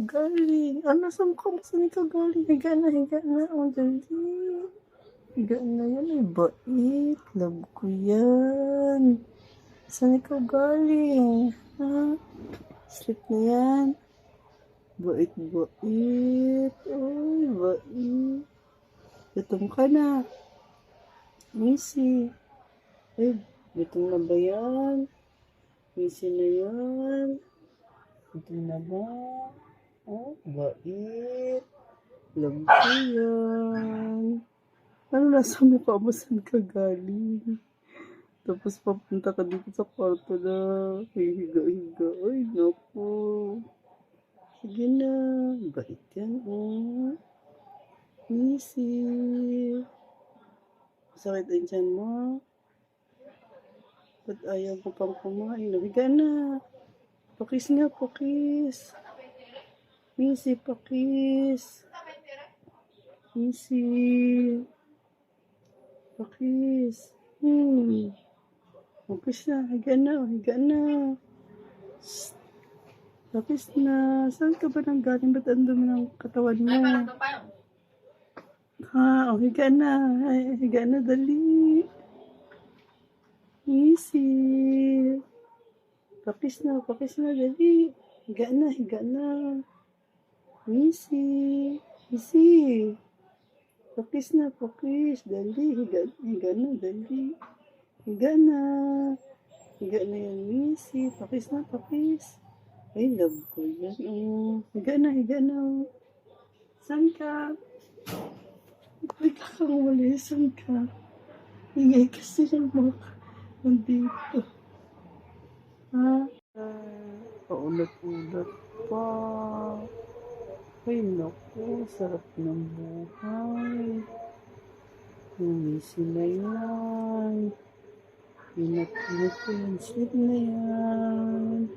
galing? Saan ka? Saan ka galing? Higa na, higa na. Dali. Higa na yan. Ay, bait. Love ko yan. Saan ikaw galing? Ha? Sleep na yan. Bait, bait. Ay, bait. Gutom ka na. Missy. Ay, gutom na ba yan? Missy na yan. Gutom na ba? Oh, bait. Love ko yan. Ano nasa mukha mo? Saan ka galing? Tapos papunta ka dito sa kwarto na hihiga-higa. Ay, naku. Sige na. Bait yan, oh. Missy. Sakit ang tiyan mo? Ba't ayaw ko pang kumain? Higa na. Pakis nga, pakis. Missy, pakis. Missy. Pakis. Pakis na. Higa na. Higa na. Shhh. Pakis na. Saan ka ba nang galing? Ba't ang dumi ng katawan mo? Ha? Higa na. Higa na. Dali. Missy. Pakis na. Pakis na. Dali. Higa na. Higa na. Missy. Missy. Pakis na. Pakis. Dali. Higa na. Dali. Higa na. Higa na yan, Missy. Pakis na. Pakis. Ay, love ko yan. Higa na. Higa na. Saan ka? Bigla kang wali. Saan ka? Ingay kasi ng mga nandito. Ha? Paulat-ulat pa. Ay, naku. Sarap ng buhay. Missy na yan. Inat-inat ko yan. Sleep na yan.